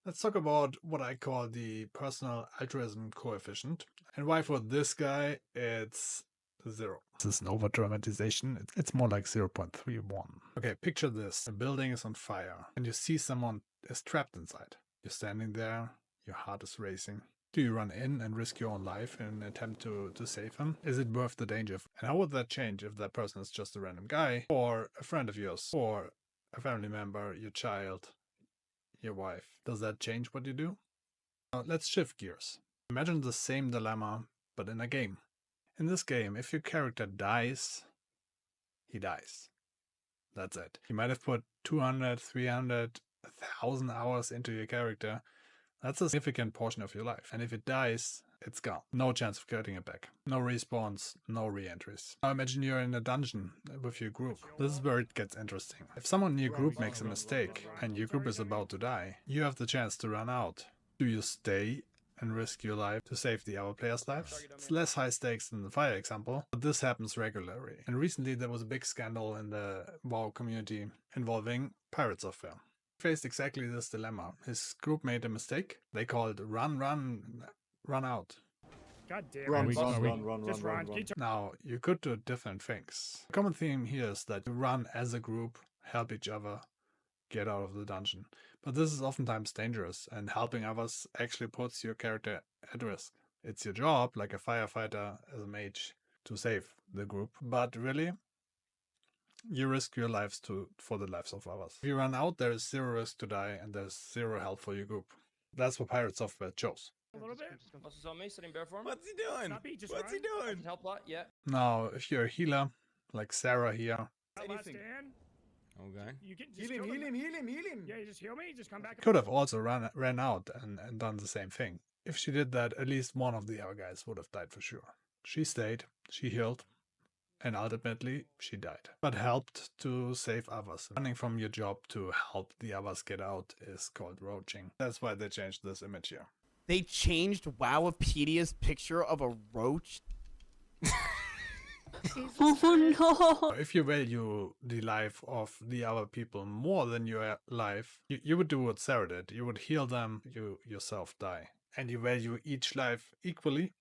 Let's talk about what I call the personal altruism coefficient, and why for this guy it's 0. This is an over-dramatization. It's more like 0.31. Okay, picture this. A building is on fire, and you see someone is trapped inside. You're standing there, your heart is racing. Do you run in and risk your own life in an attempt to save him? Is it worth the danger? And how would that change if that person is just a random guy, or a friend of yours, or a family member, your child, your wife? Does that change what you do? Let's shift gears. Imagine the same dilemma, but in a game. In this game, if your character dies, he dies. That's it. You might have put 200, 300, 1,000 hours into your character. That's a significant portion of your life. And if it dies, it's gone. No chance of getting it back. No respawns, no re-entries. Now imagine you're in a dungeon with your group. This is where it gets interesting. If someone in your group makes a mistake and your group is about to die, you have the chance to run out. Do you stay and risk your life to save the other players' lives? It's less high stakes than the fire example, but this happens regularly. And recently there was a big scandal in the WoW community involving PirateSoftware. Faced exactly this dilemma. His group made a mistake. They called run out. God damn it. Run. Now, you could do different things. The common theme here is that you run as a group, help each other, get out of the dungeon. But this is oftentimes dangerous, and helping others actually puts your character at risk. It's your job, like a firefighter as a mage, to save the group. But really, you risk your lives for the lives of others. If you run out, there is 0 risk to die, and there's 0 help for your group. That's what Pirate Software chose. A little bit. Muscles on me, sitting bare form. What's he doing? Snappy, just What's he run. doing? Help a lot, yeah. Now, if you're a healer, like Sarah here, Anything. Stand. Okay. You can just Heal kill him. Yeah, you just heal me. Just come back. could have also ran out and done the same thing. If she did that, at least one of the other guys would have died for sure. She stayed, she healed, and ultimately she died, but helped to save others. Running from your job to help the others get out is called roaching. That's why they changed this image here. They changed Wowipedia's picture of a roach? Oh no! If you value the life of the other people more than your life, you would do what Sarah did. You would heal them, you yourself die. And you value each life equally,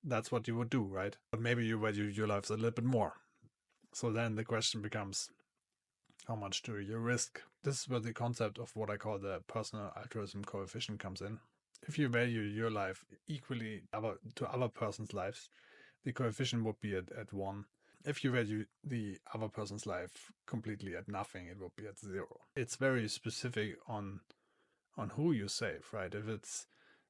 that's what you would do, right? But maybe you value your lives a little bit more. So then the question becomes, how much do you risk? This is where the concept of what I call the personal altruism coefficient comes in. If you value your life equally to other person's lives, the coefficient would be at 1. If you value the other person's life completely at nothing, it would be at 0. It's very specific on who you save, right? If it's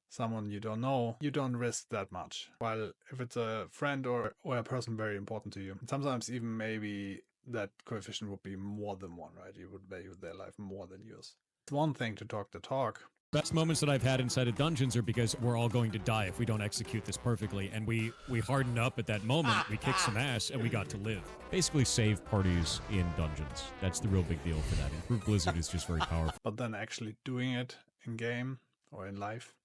someone you don't know, you don't risk that much. While if it's a friend or a person very important to you, sometimes even maybe that coefficient would be more than 1, right? You would value their life more than yours. It's one thing to talk the talk. Best moments that I've had inside of dungeons are because we're all going to die if we don't execute this perfectly, and we hardened up at that moment, we kicked some ass, and we got to live. Basically save parties in dungeons. That's the real big deal for that. Improved Blizzard is just very powerful. But then actually doing it in game or in life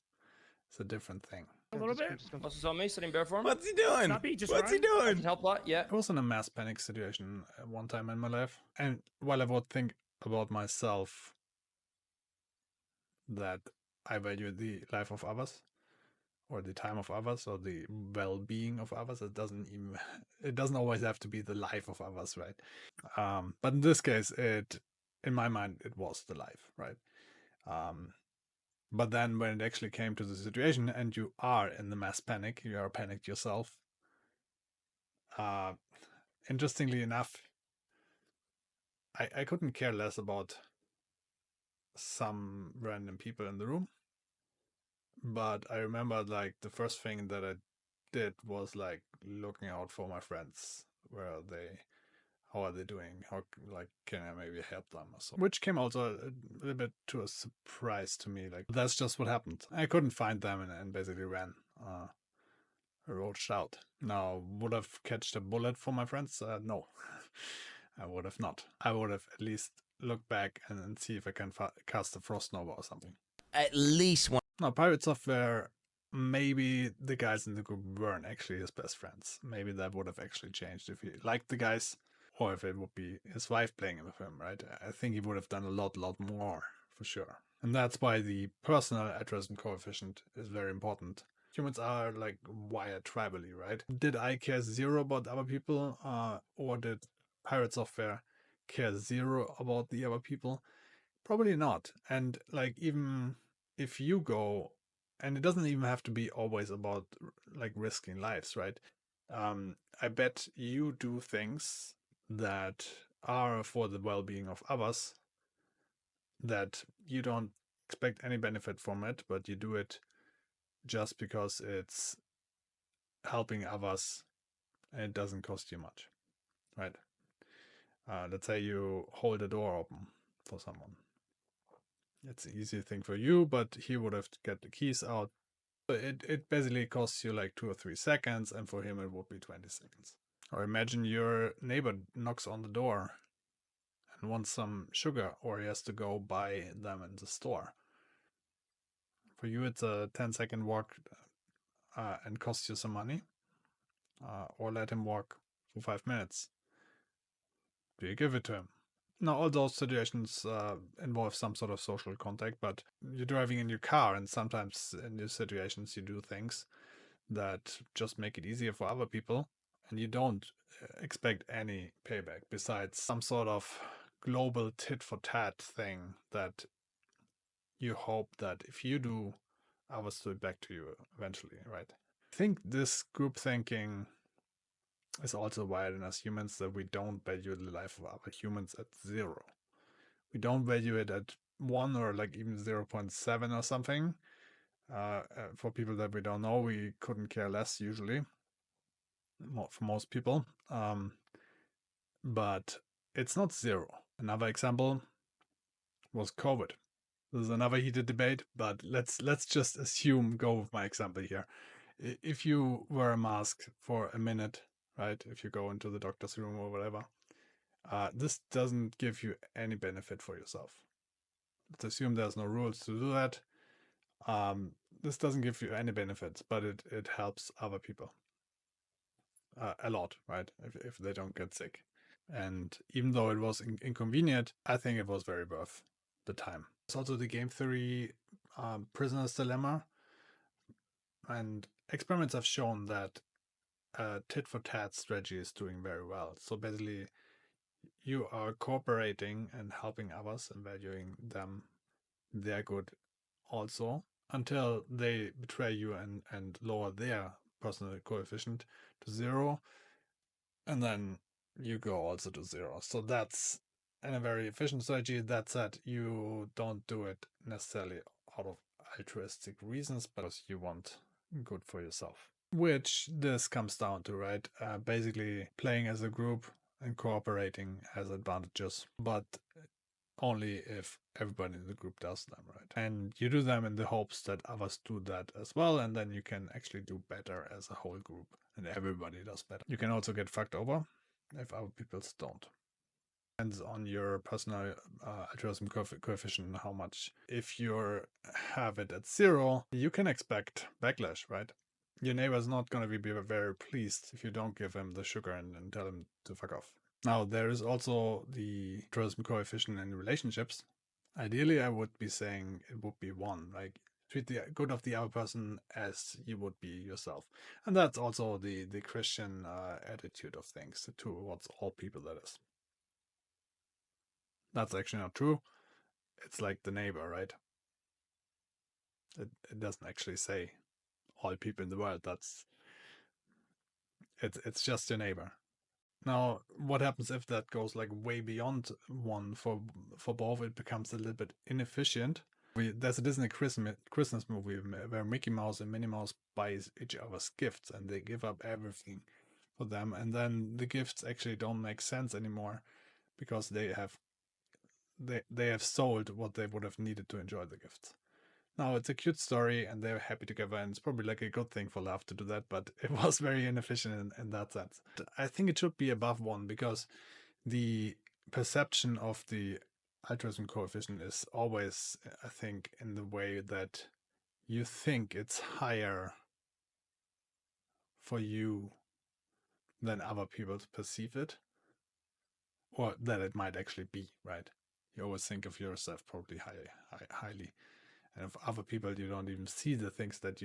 is a different thing. A little bit. Muscles on me, sitting bare form. What's he doing? Snappy, just What's he run. doing? Help a lot, yeah. I was in a mass panic situation one time in my life, and while I would think about myself that I value the life of others, or the time of others, or the well-being of others, it doesn't always have to be the life of others, right? But in this case, in my mind, it was the life, right? But then when it actually came to the situation and you are in the mass panic, you are panicked yourself, interestingly enough, I couldn't care less about some random people in the room. But I remember like the first thing that I did was like looking out for my friends. Where are they? How are they doing? How can I maybe help them or so? Which came also a little bit to a surprise to me. Like that's just what happened. I couldn't find them and basically ran. Roached out. Now, would have catched a bullet for my friends? No, I would have not. I would have at least looked back and see if I can cast a Frost Nova or something. At least one. Now, Pirate Software, maybe the guys in the group weren't actually his best friends. Maybe that would have actually changed if he liked the guys, or if it would be his wife playing with him, right? I think he would have done a lot more, for sure. And that's why the personal altruism coefficient is very important. Humans are like wired tribally, right? Did I care zero about other people, or did Pirate Software care zero about the other people? Probably not. And like, even if you go, and it doesn't even have to be always about like risking lives, right? I bet you do things that are for the well-being of others, that you don't expect any benefit from it, but you do it just because it's helping others and it doesn't cost you much, right? Let's say you hold a door open for someone. It's an easy thing for you, but he would have to get the keys out. It basically costs you like 2 or 3 seconds, and for him it would be 20 seconds. Or imagine your neighbor knocks on the door and wants some sugar, or he has to go buy them in the store. For you, it's a 10-second walk and costs you some money. Or let him walk for 5 minutes. Do you give it to him? Now, all those situations involve some sort of social contact, but you're driving in your car, and sometimes in these situations you do things that just make it easier for other people, and you don't expect any payback besides some sort of global tit-for-tat thing that you hope that if you do, others do it back to you eventually, right? I think this group thinking is also wired in us humans, that we don't value the life of other humans at 0. We don't value it at 1 or like even 0.7 or something. For people that we don't know, we couldn't care less usually, for most people. But it's not 0. Another example was COVID. This is another heated debate, but let's just go with my example here. If you wear a mask for a minute, right? If you go into the doctor's room or whatever, this doesn't give you any benefit for yourself. Let's assume there's no rules to do that. This doesn't give you any benefits, but it helps other people a lot, right? If they don't get sick. And even though it was inconvenient, I think it was very worth the time. It's also the game theory prisoner's dilemma. And experiments have shown that tit-for-tat strategy is doing very well. So basically, you are cooperating and helping others and valuing them, their good also, until they betray you and lower their personal coefficient to 0. And then you go also to 0. So that's a very efficient strategy. That said, you don't do it necessarily out of altruistic reasons, but because you want good for yourself. Which this comes down to, right? Basically playing as a group and cooperating has advantages, but only if everybody in the group does them, right? And you do them in the hopes that others do that as well, and then you can actually do better as a whole group, and everybody does better. You can also get fucked over if other people don't. Depends on your personal altruism coefficient, how much. If you have it at 0, you can expect backlash, right? Your neighbor's not going to be very pleased if you don't give him the sugar and tell him to fuck off. Now, there is also the altruism coefficient in relationships. Ideally, I would be saying it would be 1. Like, treat the good of the other person as you would be yourself. And that's also the Christian attitude of things towards all people, that is. That's actually not true. It's like the neighbor, right? It doesn't actually say all people in the world. It's just your neighbor. Now, what happens if that goes like way beyond 1 for both? It becomes a little bit inefficient. There's a Disney Christmas movie where Mickey Mouse and Minnie Mouse buy each other's gifts, and they give up everything for them, and then the gifts actually don't make sense anymore because they have sold what they would have needed to enjoy the gifts. Now, it's a cute story and they're happy together, and it's probably like a good thing for love to do that, but it was very inefficient in that sense. I think it should be above 1 because the perception of the altruism coefficient is always, I think, in the way that you think it's higher for you than other people perceive it, or that it might actually be, right? You always think of yourself probably highly. And of other people, you don't even see the things that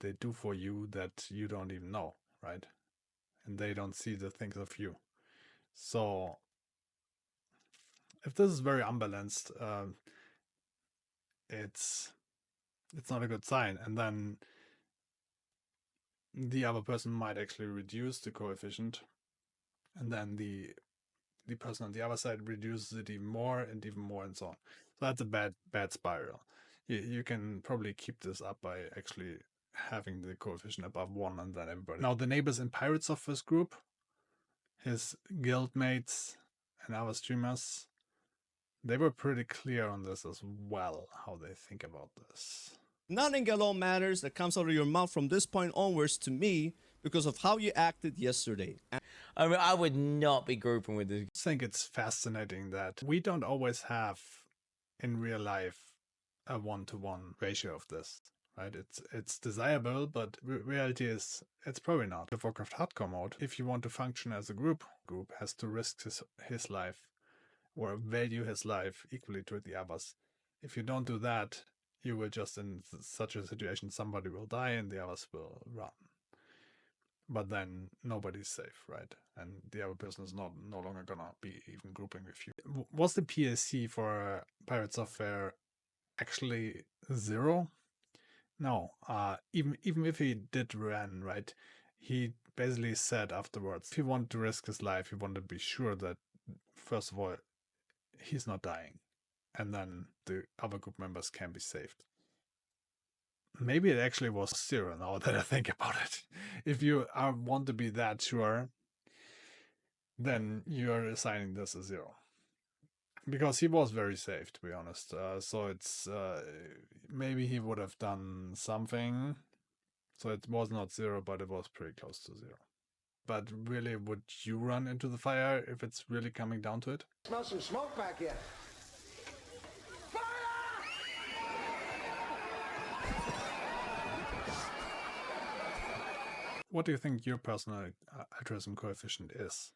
they do for you that you don't even know, right? And they don't see the things of you. So if this is very unbalanced, it's not a good sign. And then the other person might actually reduce the coefficient, and then the person on the other side reduces it even more and so on. So that's a bad spiral. You can probably keep this up by actually having the coefficient above 1 and then everybody. Now the neighbors in PirateSoftware's group, his guildmates and other streamers, they were pretty clear on this as well, how they think about this. Nothing at all matters that comes out of your mouth from this point onwards to me because of how you acted yesterday. I mean, I would not be grouping with this. I think it's fascinating that we don't always have in real life a one-to-one ratio of this, right? It's desirable, but reality is it's probably not. The Warcraft Hardcore mode, if you want to function as a group has to risk his life or value his life equally to the others. If you don't do that, you will just in such a situation, somebody will die and the others will run. But then nobody's safe, right? And the other person is no longer gonna be even grouping with you. Was the PSC for Pirate Software actually 0? No. Even if he did run, right? He basically said afterwards, if he wanted to risk his life, he wanted to be sure that, first of all, he's not dying, and then the other group members can be saved. Maybe it actually was 0 now that I think about it. If you want to be that sure, then you're assigning this a 0. Because he was very safe, to be honest. So it's maybe he would have done something. So it was not 0, but it was pretty close to 0. But really, would you run into the fire if it's really coming down to it? Smell some smoke back here. What do you think your personal altruism coefficient is?